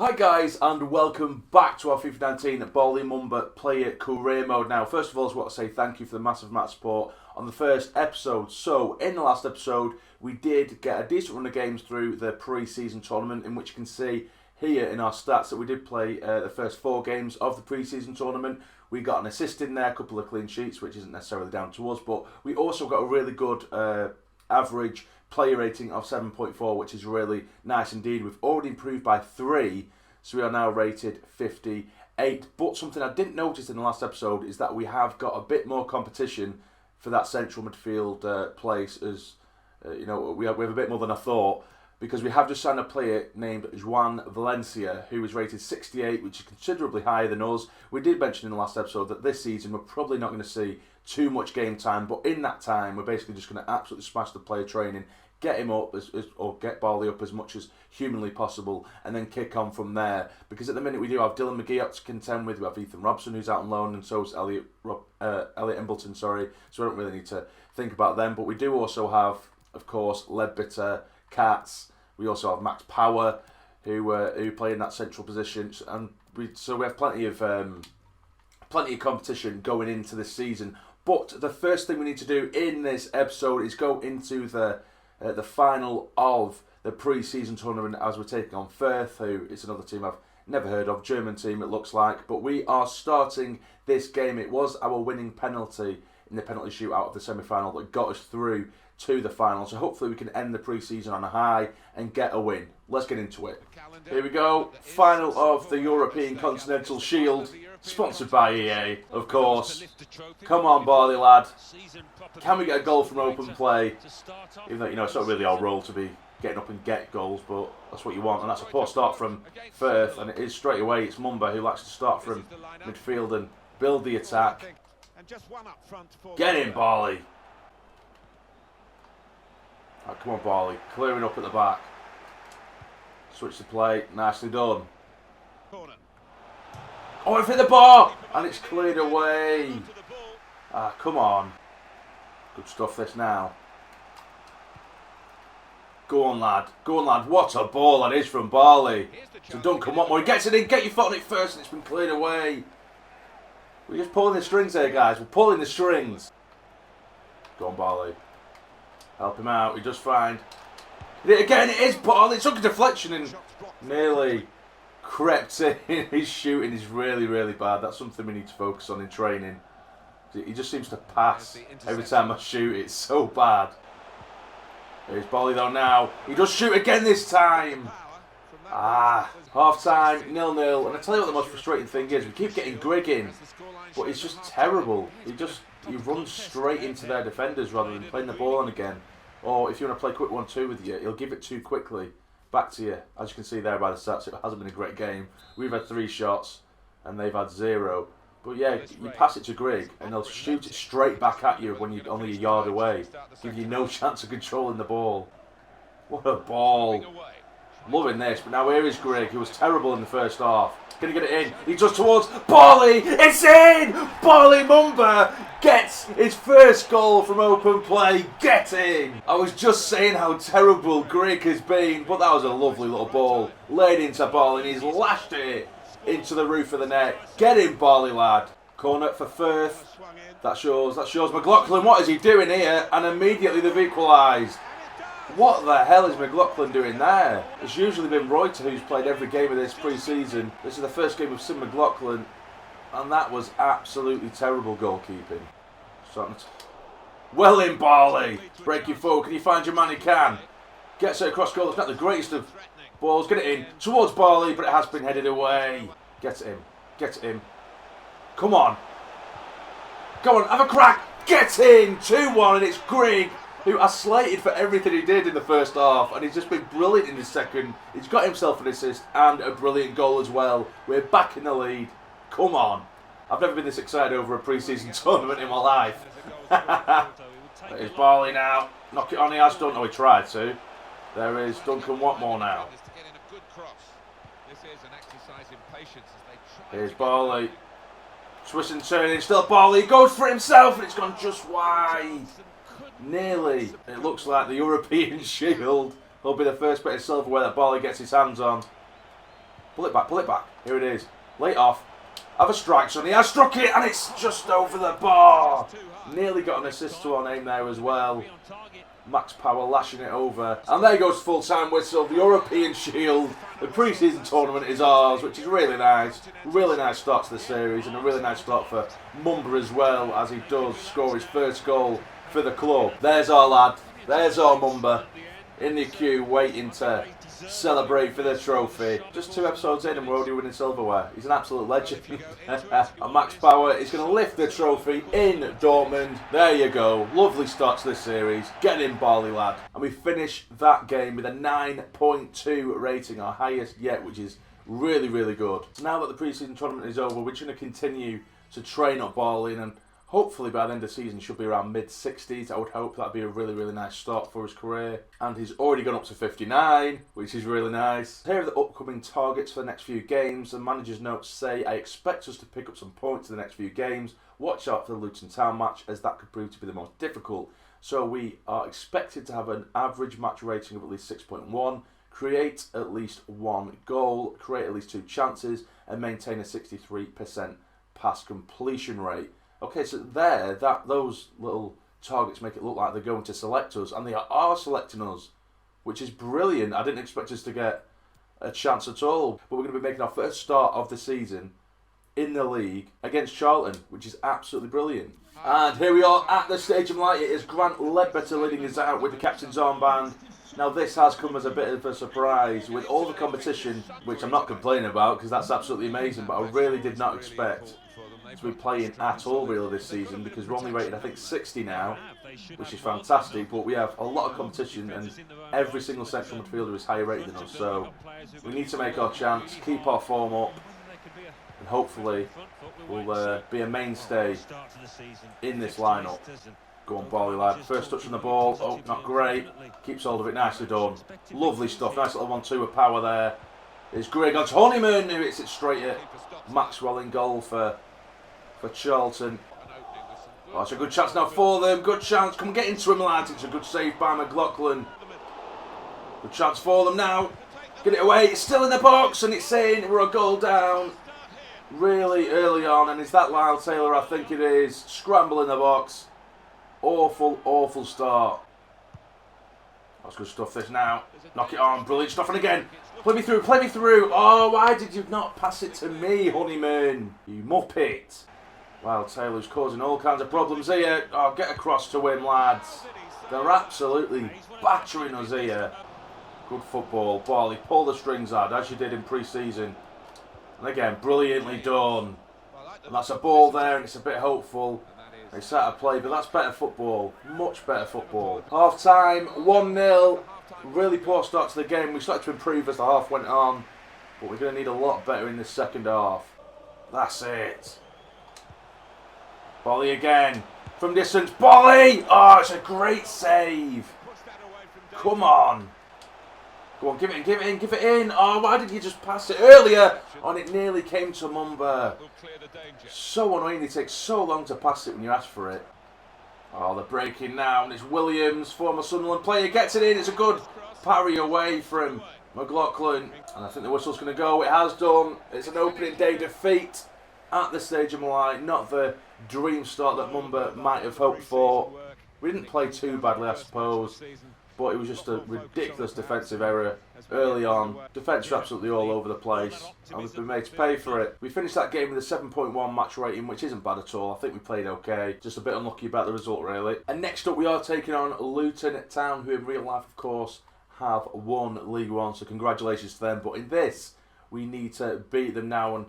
Hi guys, and welcome back to our FIFA 19 Bali'S Mumba player career mode. Now, first of all, I just want to say thank you for the massive amount of support on the first episode. So, in the last episode, we did get a decent run of games through the pre-season tournament, in which you can see here in our stats that we did play the first 4 games of the pre-season tournament. We got an assist in there, a couple of clean sheets, which isn't necessarily down to us, but we also got a really good average player rating of 7.4, which is really nice indeed. We've already improved by 3, so we are now rated 58. But something I didn't notice in the last episode is that we have got a bit more competition for that central midfield place. As you know, we have a bit more than I thought, because we have just signed a player named Juan Valencia, who is rated 68, which is considerably higher than us. We did mention in the last episode that this season we're probably not going to see too much game time, but in that time we're basically just going to absolutely smash the player training, get him up or get Bali up as much as humanly possible, and then kick on from there. Because at the minute we do have Dylan McGee up to contend with, we have Ethan Robson who's out on loan, and so is Elliot Embleton, sorry. So we don't really need to think about them. But we do also have, of course, Ledbetter, Katz. We also have Max Power, who play in that central position, and we have plenty of competition going into this season. But the first thing we need to do in this episode is go into the final of the pre-season tournament, as we're taking on Firth, who is another team I've never heard of, German team it looks like. But we are starting this game. It was our winning penalty in the penalty shootout of the semi-final that got us through to the final. So hopefully we can end the pre-season on a high and get a win. Let's get into it. Here we go. Final of the European Continental Shield, sponsored by EA, of course. Come on, Bali lad. Can we get a goal from open play? Even though, you know, it's not really our role to be getting up and get goals, but that's what you want. And that's a poor start from Firth, and it is straight away. It's Mumba who likes to start from midfield and build the attack. Get in, Bali. Right, come on, Bali. Clearing up at the back. Switch the play. Nicely done. Oh, it hit the bar! And it's cleared away. Ah, come on. Good stuff this now. Go on, lad. Go on, lad. What a ball that is from Bali. So Duncan Watmore. He gets it in. Get your foot on it first, and it's been cleared away. We're just pulling the strings here, guys. We're pulling the strings. Go on, Bali. Help him out. He does fine. Hit it again. It is Bali. It took a deflection and nearly crept in. His shooting is really, really bad. That's something we need to focus on in training. He just seems to pass every time I shoot. It's so bad. Here's Bali though now. He does shoot again this time. Ah, half time, 0-0. And I tell you what the most frustrating thing is, we keep getting Grigg in, but it's just terrible. He runs straight into their defenders rather than playing the ball on again. Or if you want to play quick 1-2 with you, he'll give it too quickly back to you. As you can see there by the stats, it hasn't been a great game. We've had 3 shots and they've had 0. But yeah, you pass it to Grigg and they'll shoot it straight back at you when you're only a yard away. Give you no chance of controlling the ball. What a ball. Loving this, but now here is Grigg, who was terrible in the first half. Gonna get it in. He does towards Bali. It's in! Bali Mumba gets his first goal from open play. Get in! I was just saying how terrible Grigg has been, but that was a lovely little ball. Laid into Bali and he's lashed it into the roof of the net. Get in, Bali lad. Corner for Firth. That's yours. McLaughlin, what is he doing here? And immediately they've equalised. What the hell is McLaughlin doing there? It's usually been Reuter who's played every game of this pre-season. This is the first game of Sim McLaughlin, and that was absolutely terrible goalkeeping. Well in, Bali. Break your foot. Can you find your man? He can. Gets it across goal. It's not the greatest of balls. Get it in towards Bali, but it has been headed away. Get it in. Get it in. Come on. Go on, have a crack. Get in. 2-1, and it's Grigg, who I slated for everything he did in the first half, and he's just been brilliant in the second. He's got himself an assist and a brilliant goal as well. We're back in the lead. Come on. I've never been this excited over a pre-season tournament in my life. There's Bali now. Knock it on, he has done. Oh, he tried to. There is Duncan Watmore now. Here's Bali. Twist and turning, still Bali. He goes for it himself, and it's gone just wide. Nearly. It looks like the European Shield will be the first bit of silverware that Bali gets his hands on. Pull it back, pull it back. Here it is. Lay it off. Have a strike, Sonny. I struck it, and it's just over the bar. Nearly got an assist to our name there as well. Max Power lashing it over. And there goes full-time whistle. The European Shield. The pre-season tournament is ours, which is really nice. Really nice start to the series, and a really nice start for Mumba as well, as he does score his first goal for the club. There's our lad. There's our Mumba in the queue, waiting to celebrate for the trophy. Just 2 episodes in and we're already winning silverware. He's an absolute legend. And Max Power is going to lift the trophy in Dortmund. There you go. Lovely start to this series. Get in, Bali lad. And we finish that game with a 9.2 rating, our highest yet, which is really, really good. So now that the pre-season tournament is over, we're just going to continue to train up Bali, and hopefully by the end of the season should be around mid-60s. I would hope that'd be a really, really nice start for his career. And he's already gone up to 59, which is really nice. Here are the upcoming targets for the next few games. The manager's notes say, I expect us to pick up some points in the next few games. Watch out for the Luton Town match, as that could prove to be the most difficult. So we are expected to have an average match rating of at least 6.1, create at least 1 goal, create at least 2 chances, and maintain a 63% pass completion rate. Okay, so those little targets make it look like they're going to select us, and they are selecting us, which is brilliant. I didn't expect us to get a chance at all. But we're going to be making our first start of the season in the league against Charlton, which is absolutely brilliant. And here we are at the Stadium Light. It is Grant Ledbetter leading us out with the captain's armband. Now this has come as a bit of a surprise with all the competition, which I'm not complaining about because that's absolutely amazing, but I really did not expect to be playing at all really this season, because we're only rated I think 60 now, which is fantastic, but we have a lot of competition and every single central midfielder is higher rated than us, so we need to make our chance, keep our form up, and hopefully we'll be a mainstay in this lineup. Go on, Bali lad. First touch on the ball. Oh, not great. Keeps hold of it. Nicely done. Lovely stuff. Nice little 1-2 with power there. It's Greg on Honeyman, who hits it straight at Maxwell in goal for Charlton. Oh, it's a good chance now for them. Good chance. Come on, get into him, lads. It's a good save by McLaughlin. Good chance for them now. Get it away. It's still in the box and it's in. We're a goal down really early on. And is that Lyle Taylor? I think it is. Scramble in the box. Awful, awful start. That's good stuff this now. Knock it on. Brilliant stuff. And again. Play me through. Play me through. Oh, why did you not pass it to me, Honeyman? You muppet. Wow, Taylor's causing all kinds of problems here. Oh, get across to him, lads. They're absolutely battering us here. Good football. Bali, pull the strings, lad, as you did in pre-season. And again, brilliantly done. And that's a ball there, and it's a bit hopeful. They set a play, but that's better football. Much better football. Half-time, 1-0. Really poor start to the game. We started to improve as the half went on, but we're going to need a lot better in the second half. That's it. Bali again. From distance. Bali! Oh, it's a great save. Come on. Go on, give it in, give it in, give it in. Oh, why did you just pass it earlier? Oh, and it nearly came to Mumba. So annoying. It takes so long to pass it when you ask for it. Oh, they're breaking now. And it's Williams, former Sunderland player, gets it in. It's a good parry away from McLaughlin. And I think the whistle's going to go. It has done. It's an opening day defeat at the Stadium Light. Not the dream start that Mumba might have hoped for. We didn't play too badly, I suppose, but it was just a ridiculous defensive error early on. Defence are absolutely all over the place, and we've been made to pay for it. We finished that game with a 7.1 match rating, which isn't bad at all. I think we played okay. Just a bit unlucky about the result, really. And next up, we are taking on Luton Town, who in real life, of course, have won League One, so congratulations to them. But in this, we need to beat them now and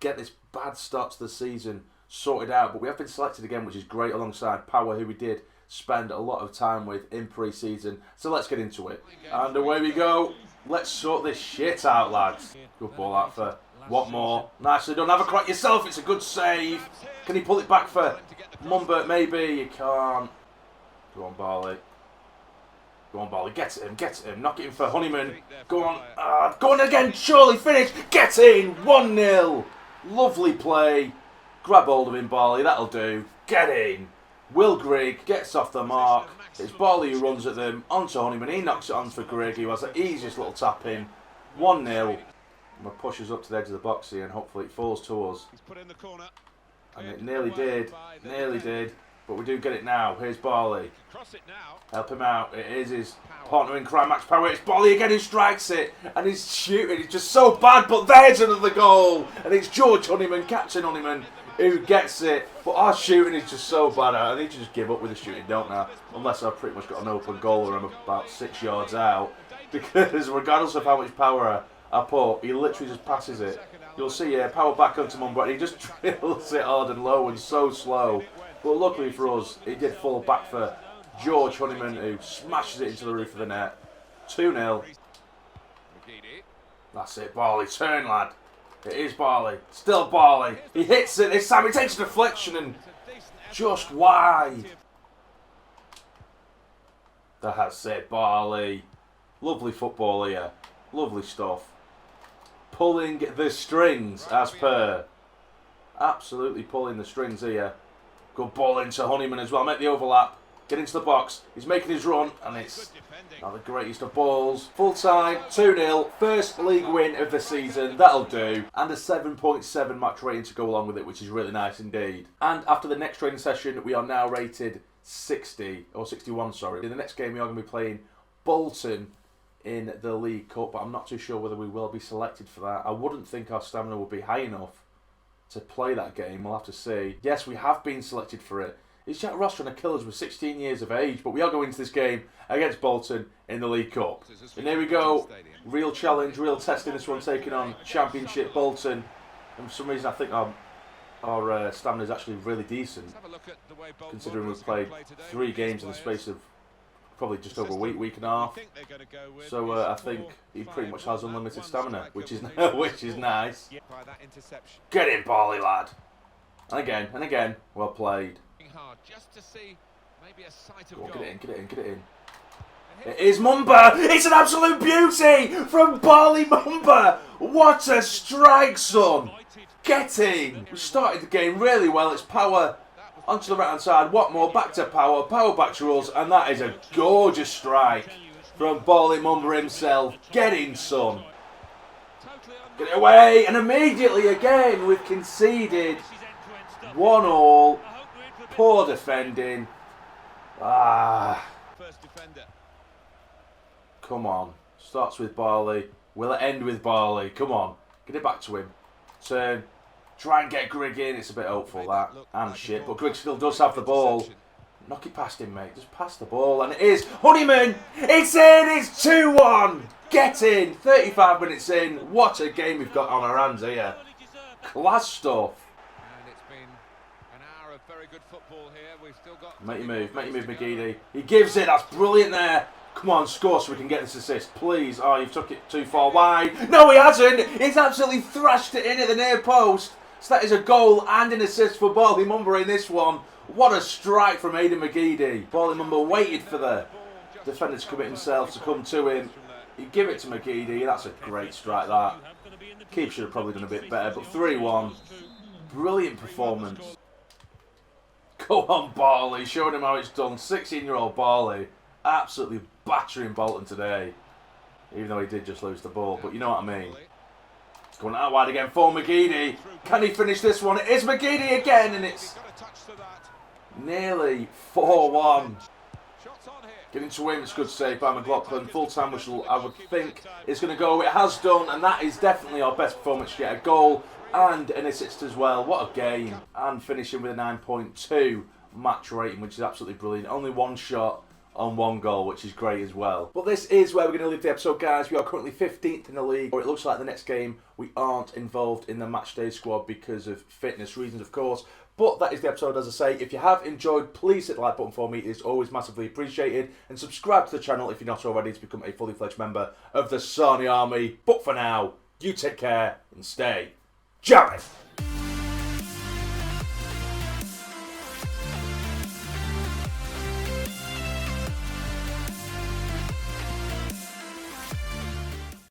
get this bad start to the season sorted out. But we have been selected again, which is great, alongside Power, who we did spend a lot of time with in pre-season. So let's get into it. And away we go. Let's sort this shit out, lads. Good ball out for Watmore. Nicely done. Have a crack yourself. It's a good save. Can he pull it back for Mumba? Maybe. You can't. Go on, Bali. Go on, Bali. Get at him. Get at him. Knock it in for Honeyman. Go on. Go on again. Surely finish. Get in. 1-0. Lovely play. Grab hold of him, Bali. That'll do. Get in. Will Grigg gets off the mark. It's Bali who runs at them. Onto Honeyman. He knocks it on for Grigg, who has the easiest little tap in. 1-0. I'm going to push us up to the edge of the box here and hopefully it falls to us. He's put in the corner. And it nearly did. Nearly did. But we do get it now. Here's Barley. Help him out. It is his partner in crime, Max Power. It's Barley again who strikes it. And he's shooting. It's just so bad. But there's another goal. And it's George Honeyman, Captain Honeyman, who gets it. But our shooting is just so bad. I need to just give up with the shooting, don't I? Unless I've pretty much got an open goal or I'm about 6 yards out. Because regardless of how much power I put, he literally just passes it. You'll see power back onto Mumba, and he just drills it hard and low and so slow. But luckily for us, he did fall back for George Honeyman, who smashes it into the roof of the net. 2-0. That's it, Barley. Turn, lad. It is Barley. Still Barley. He hits it this time. He takes a deflection and just wide. That's it, Barley. Lovely football here. Lovely stuff. Pulling the strings, as per. Absolutely pulling the strings here. Good ball into Honeyman as well. Make the overlap. Get into the box. He's making his run, and it's not the greatest of balls. Full time, 2-0. First league win of the season. That'll do. And a 7.7 match rating to go along with it, which is really nice indeed. And after the next training session, we are now rated 60, or 61, sorry. In the next game, we are going to be playing Bolton in the League Cup, but I'm not too sure whether we will be selected for that. I wouldn't think our stamina will be high enough to play that game. We'll have to see. Yes, we have been selected for it. Is Jack Ross trying to kill us with 16 years of age? But we are going into this game against Bolton in the League Cup. And here we go. Real challenge, real test in this one, taking on Championship Bolton. And for some reason, I think our stamina is actually really decent, considering we've played 3 games in the space of probably just over a week and a half. So I think he pretty much has unlimited stamina, which is nice. Get in, Barley, lad. And again, well played. Go on, get it in. It is Mumba. It's an absolute beauty from Barley Mumba. What a strike, son. Get in. We started the game really well. It's power onto the right hand side. What more? Back to power. Power back to us. And that is a gorgeous strike from Barley Mumba himself. Get in, son. Get it away. And immediately again we've conceded 1-1. Poor defending. Come on. Starts with Barley. Will it end with Barley? Come on. Get it back to him. Turn. Try and get Grigg in. It's a bit hopeful, that. And shit. But Grigg still does have the ball. Knock it past him, mate. Just pass the ball. And it is Honeyman. It's in. It's 2-1. Get in. 35 minutes in. What a game we've got on our hands here. Class stuff. Make your move, McGeady. He gives it. That's brilliant there. Come on, score so we can get this assist, please. Oh, you've took it too far wide. No, he hasn't. He's absolutely thrashed it in at the near post. So that is a goal and an assist for Barley Mumba in this one. What a strike from Aidan McGeady. Barley Mumba waited for the defender to commit himself to come to him. He give it to McGeady. That's a great strike, that. Keeper should have probably done a bit better, but 3-1. Brilliant performance. Go on, Barley. Showing him how it's done. 16-year-old Barley. Absolutely battering Bolton today. Even though he did just lose the ball. But you know what I mean. It's going out wide again for McGeady. Can he finish this one? It is McGeady again. And it's nearly 4-1. Getting to him. It's good save by McLaughlin. Full-time whistle, I would think, is going to go. It has done. And that is definitely our best performance yet. A goal and an assist as well. What a game. And finishing with a 9.2 match rating, which is absolutely brilliant. Only one shot on 1 goal, which is great as well. But this is where we're going to leave the episode, guys. We are currently 15th in the league. Or it looks like the next game we aren't involved in the matchday squad because of fitness reasons, of course. But that is the episode, as I say. If you have enjoyed, please hit the like button for me. It is always massively appreciated. And subscribe to the channel if you're not already to become a fully fledged member of the Sarny Army. But for now, you take care and stay jammy.